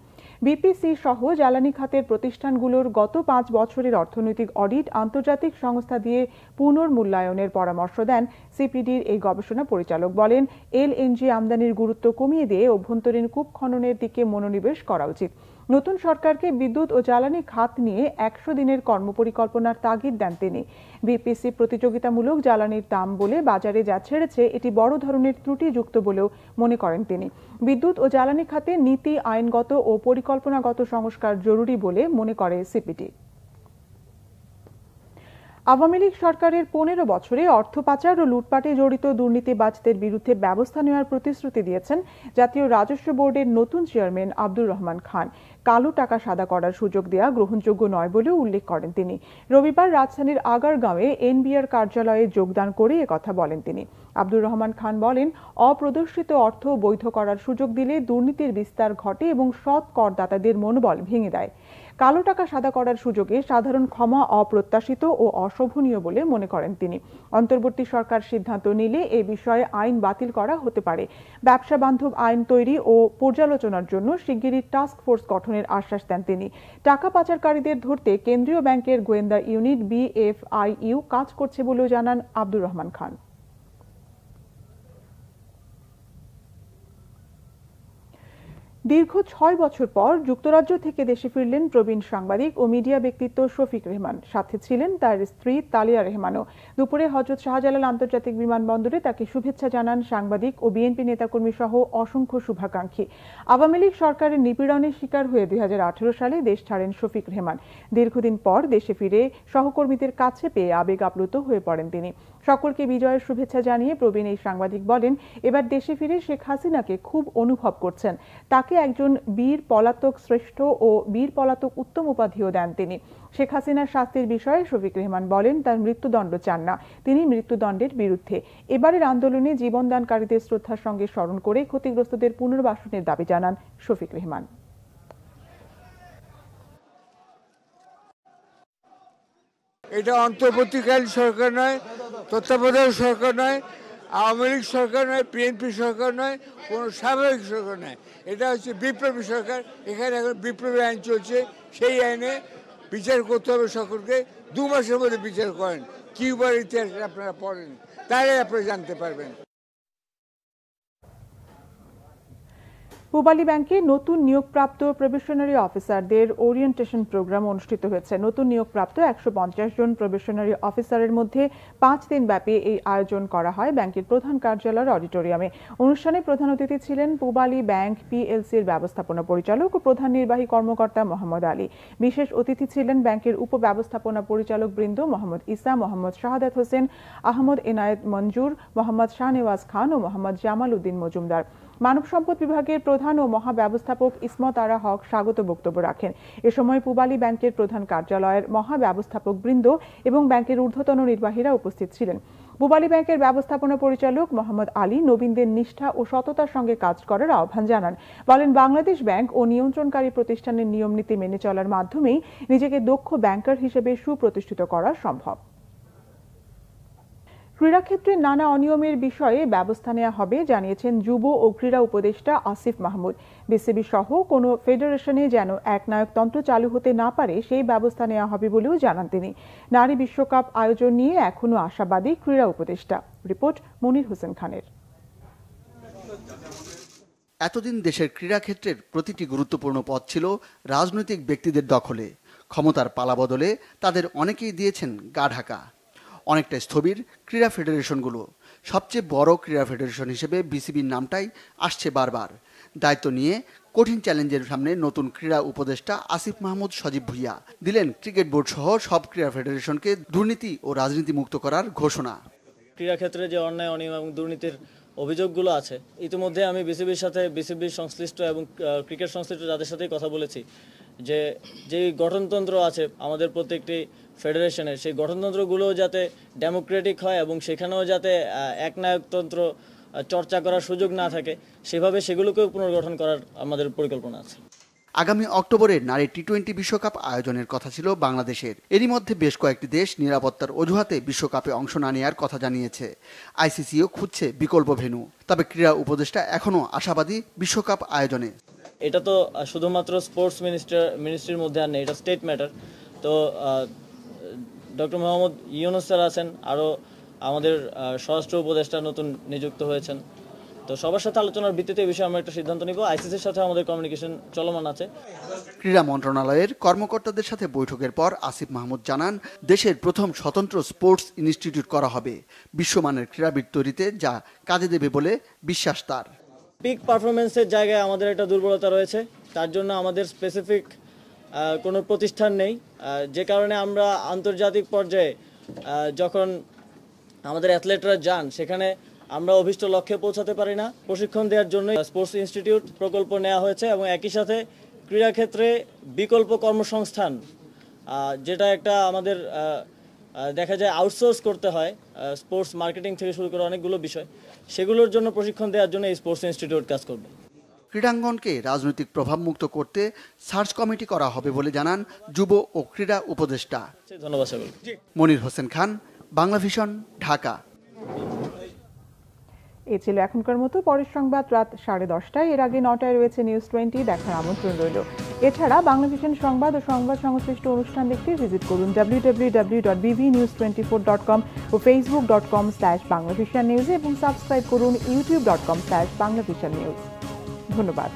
বিপিসি সহ জ্বালানি খাতের প্রতিষ্ঠানগুলোর গত 5 বছরের অর্থনৈতিক অডিট আন্তর্জাতিক সংস্থা দিয়ে পুনর্মূল্যায়নের পরামর্শ দেন সিপিডির এই গবেষণা পরিচালক। বলেন, এলএনজি আমদানির গুরুত্ব কমিয়ে দিয়ে অভ্যন্তরীণ কূপ খননের দিকে মনোনিবেশ করা উচিত। নতুন সরকারকে বিদ্যুৎ ও জ্বালানি খাত নিয়ে 100 দিনের কর্মপরিকল্পনার তাগিদ দেন তিনি। বিপিসি প্রতিযোগিতামূলক জ্বালানির দাম বলে বাজারে যা ছেড়েছে এটি বড় ধরনের ত্রুটিযুক্ত বলেও মনে করেন তিনি। বিদ্যুৎ ও জ্বালানি খাতে নীতি, আইনগত ও পরিকল্পনাগত সংস্কার জরুরি বলে মনে করে সিপিডি। আওয়ামী লীগ সরকারের 15 বছরে অর্থ পাচার ও লুটপাটে জড়িত দুর্নীতিবাজদের বিরুদ্ধে ব্যবস্থা নেওয়ার প্রতিশ্রুতি দিয়েছেন জাতীয় রাজস্ব বোর্ডের নতুন চেয়ারম্যান আব্দুর রহমান খান। কালো টাকা সাদা করার সুযোগ দেওয়া গ্রহণযোগ্য নয় বলেও উল্লেখ করেন তিনি। রবিবার রাজধানীর আগারগাঁওয়ে এনবিআর কার্যালয়ে যোগদান করে একথা বলেন তিনি। আব্দুর রহমান খান বলেন, অপ্রদর্শিত অর্থ বৈধ করার সুযোগ দিলে দুর্নীতির বিস্তার ঘটে এবং সৎ করদাতাদের মনোবল ভেঙে দেয়। কালো টাকা সাদা করার সুযোগে সাধারণ ক্ষমা অপ্রত্যাশিত ও অশোভনীয় বলে মনে করেন তিনি। অন্তর্বর্তী সরকার সিদ্ধান্ত নিলে এ বিষয়ে আইন বাতিল করা হতে পারে। ব্যবসা বান্ধব আইন তৈরি ও পর্যালোচনার জন্য শিগগিরই টাস্ক ফোর্স গঠনের আশ্বাস দেন তিনি। টাকা পাচারকারীদের ধরতে কেন্দ্রীয় ব্যাংকের গোয়েন্দা ইউনিট BFIU কাজ করছে বলেও জানান আব্দুর রহমান খান। দীর্ঘ 6 বছর পর যুক্তরাজ্য থেকে দেশে ফিরলেন প্রবীণ সাংবাদিক ও মিডিয়া ব্যক্তিত্ব শফিক রেহমান। সাথে ছিলেন তার স্ত্রী তালিয়া রেহমানও। দুপুরে হযরত শাহজালাল আন্তর্জাতিক বিমানবন্দরে তাকে শুভেচ্ছা জানান সাংবাদিক ও বিএনপি নেতাকর্মী সহ অসংখ্য শুভাকাঙ্ক্ষী। আওয়ামী লীগ সরকারের নিপীড়নের শিকার হয়ে 2018 সালে দেশ ছাড়েন শফিক রেহমান। দীর্ঘদিন পর দেশে ফিরে সহকর্মীদের কাছে পেয়ে আবেগ আপ্লুত হয়ে পড়েন তিনি। সকলকে বিজয়ের শুভেচ্ছা জানিয়ে প্রবীণ এই সাংবাদিক বলেন, এবার দেশে ফিরে শেখ হাসিনাকে খুব অনুভব করছেন। তাকে একজন বীর পলাতক শ্রেষ্ঠ ও বীর পলাতক উত্তম উপাধিও দেন তিনি। শেখ হাসিনার শাস্তির বিষয়ে শফিক রেহমান বলেন, তার মৃত্যুদণ্ড চান না, তিনি মৃত্যুদণ্ডের বিরুদ্ধে। এবারের আন্দোলনে জীবনদানকারীদের শ্রদ্ধার সঙ্গে স্মরণ করে ক্ষতিগ্রস্তদের পুনর্বাসনের দাবি জানান শফিক রেহমান। এটা অন্তর্বর্তীকালীন সরকার নয়, তত্ত্বাবধায়ক সরকার নয়, আওয়ামী লীগ সরকার নয়, বিএনপি সরকার নয়, কোনো স্বাভাবিক সরকার নয়। এটা হচ্ছে বিপ্লবী সরকার। এখানে এখন বিপ্লবী আইন চলছে, সেই আইনে বিচার করতে হবে সকলকে। 2 মাসের মধ্যে বিচার করেন। কিউবার ইতিহাস আপনারা পড়েন, তাহলে আপনারা জানতে পারবেন। পূবালী ব্যাংকে নতুন নিয়োগপ্রাপ্ত প্রবেশনারি অফিসারদের ওরিয়েন্টেশন প্রোগ্রাম অনুষ্ঠিত হয়েছে। নতুন নিয়োগপ্রাপ্ত 150 জন প্রবেশনারি অফিসারের মধ্যে 5 দিন ব্যাপী এই আয়োজন করা হয় ব্যাংকের প্রধান কার্যালয়ের অডিটোরিয়ামে। অনুষ্ঠানে প্রধান অতিথি ছিলেন পূবালী ব্যাংক পিএলসির ব্যবস্থাপনা পরিচালক ও প্রধান নির্বাহী কর্মকর্তা মোহাম্মদ আলী। বিশেষ অতিথি ছিলেন ব্যাংকের উপব্যবস্থাপনা পরিচালক বৃন্দ মোহাম্মদ ইসা, মোহাম্মদ শাহাদাত হোসেন, আহমদ এনায়েত মঞ্জুর, মোহাম্মদ শাহনেওয়াজ খান ও মোহাম্মদ জামাল উদ্দিন মজুমদার। মানব সম্পদ বিভাগের প্রধান ও মহাব্যবস্থাপক ইসমত আরা হক স্বাগত বক্তব্য রাখেন। এ সময় পূবালী ব্যাংকের প্রধান কার্যালয়ের মহাব্যবস্থাপক বৃন্দ এবং ব্যাংকের ঊর্ধ্বতন নির্বাহীরা উপস্থিত ছিলেন। পূবালী ব্যাংকের ব্যবস্থাপনা পরিচালক মোহাম্মদ আলী নবীনদের নিষ্ঠা ও সততার সঙ্গে কাজ করার আহ্বান জানান। বলেন, বাংলাদেশ ব্যাংক ও নিয়ন্ত্রণকারী প্রতিষ্ঠানের নিয়মনীতি মেনে চলার মাধ্যমেই নিজেকে দক্ষ ব্যাংকার হিসেবে সুপ্রতিষ্ঠিত করা সম্ভব। ক্রীড়াক্ষেত্রে নানা অনিয়মের বিষয়ে ব্যবস্থা নেওয়া হবে জানিয়েছেন যুব ও ক্রীড়া উপদেষ্টা আসিফ মাহমুদ। বিসিবি সহ কোনো ফেডারেশনে যেন একনায়কতন্ত্র চালু হতে না পারে সেই ব্যবস্থা নেওয়া হবে বলেও জানান তিনি। নারী বিশ্বকাপ আয়োজন নিয়ে এখনও আশাবাদী ক্রীড়া উপদেষ্টা। রিপোর্ট মনির হোসেন খানের। এতদিন দেশের ক্রীড়াক্ষেত্রের প্রতিটি গুরুত্বপূর্ণ পদ ছিল রাজনৈতিক ব্যক্তিদের দখলে। ক্ষমতার পালাবদলে তাদের অনেকেই দিয়েছেন গা ঢাকা। অনেকটা স্থবির ক্রীড়া ফেডারেশনগুলো। সবচেয়ে বড় ক্রীড়া ফেডারেশন হিসেবে বিসিবির নামটাই আসছে বারবার। দায়িত্ব নিয়ে কঠিন চ্যালেঞ্জের সামনে নতুন ক্রীড়া উপদেষ্টা আসিফ মাহমুদ সজীব ভুইয়া দিলেন ক্রিকেট বোর্ড সহ সব ক্রীড়া ফেডারেশনকে দুর্নীতি ও রাজনীতি মুক্ত করার ঘোষণা। ক্রীড়াক্ষেত্রে যে অন্যায় অনিয়ম এবং দুর্নীতির অভিযোগগুলো আছে, ইতিমধ্যে আমি বিসিবির সাথে বিসিবির সংশ্লিষ্ট এবং ক্রিকেট সংশ্লিষ্ট যাদের সাথেই কথা বলেছি যে যেই গঠনতন্ত্র আছে আমাদের প্রত্যেকটি ফেডারেশনের, সেই গঠনতন্ত্রগুলো যাতে ডেমোক্রেটিক হয় এবং সেখানেও যাতে একনায়কতন্ত্র চর্চা করার সুযোগ না থাকে, সেভাবে সেগুলোকেও পুনর্গঠন করার আমাদের পরিকল্পনা আছে। আগামী অক্টোবরে নারী টি-20 বিশ্বকাপ আয়োজনের কথা ছিল বাংলাদেশের। এরই মধ্যে বেশ কয়েকটি দেশ নিরাপত্তার অজুহাতে বিশ্বকাপে অংশ না নেওয়ার কথা জানিয়েছে। আইসিসিও খুঁজছে বিকল্প ভেন্যু। তবে ক্রীড়া উপদেষ্টা এখনও আশাবাদী বিশ্বকাপ আয়োজনে। এটা তো শুধুমাত্র স্পোর্টস মিনিস্ট্রির মধ্যে আর নেই, এটা স্টেট ম্যাটার। তো ডক্টর মোহাম্মদ ইউনুস স্যার আছেন, আরও আমাদের স্বরাষ্ট্র উপদেষ্টা নতুন নিযুক্ত হয়েছেন। তো সবার সাথে আলোচনার ভিত্তিতে এই বিষয়ে আমরা একটা সিদ্ধান্ত নিব। আইসিসির সাথে আমাদের কমিউনিকেশন চলমান আছে। ক্রীড়া মন্ত্রণালয়ের কর্মকর্তাদের সাথে বৈঠকের পর আসিফ মাহমুদ জানান, দেশের প্রথম স্বতন্ত্র স্পোর্টস ইনস্টিটিউট করা হবে বিশ্বমানের ক্রীড়াবিদ তৈরিতে, যা কাজে দেবে বলে বিশ্বাস তার। পিক পারফরমেন্সের জায়গায় আমাদের একটা দুর্বলতা রয়েছে, তার জন্য আমাদের স্পেসিফিক কোনো প্রতিষ্ঠান নেই, যে কারণে আমরা আন্তর্জাতিক পর্যায়ে যখন আমাদের অ্যাথলেটরা যান সেখানে আমরা অভিষ্ট লক্ষ্যে পৌঁছাতে পারি না। প্রশিক্ষণ দেওয়ার জন্য স্পোর্টস ইনস্টিটিউট প্রকল্প নেওয়া হয়েছে এবং একই সাথে ক্রীড়াক্ষেত্রে বিকল্প কর্মসংস্থান, যেটা একটা আমাদের দেখা যায় আউটসোর্স করতে হয় স্পোর্টস মার্কেটিং থেকে শুরু করে অনেকগুলো বিষয়, সেগুলোর জন্য প্রশিক্ষণ দেওয়ার জন্য এই স্পোর্টস ইনস্টিটিউট কাজ করবে। ক্রীড়াঙ্গনকে রাজনৈতিক প্রভাবমুক্ত করতে সার্চ কমিটি করা হবে বলে জানান যুব ও ক্রীড়া উপদেষ্টা। ধন্যবাদ। মনির হোসেন খান, বাংলা ভিশন, ঢাকা। এই ছিল এখনকার মতো। পরের সংবাদ রাত 10:30। এর আগে 9টায় রয়েছে নিউজ 20 দেখার আমন্ত্রণ রইল। এছাড়া বাংলা ভিশন সংবাদ ও সংবাদ সংশ্লিষ্ট অনুষ্ঠান দেখতে ভিজিট করুন www.bbnews24.com ও facebook.com/banglavishannews এবং সাবস্ক্রাইব করুন youtube.com/banglavishannews। ধন্যবাদ।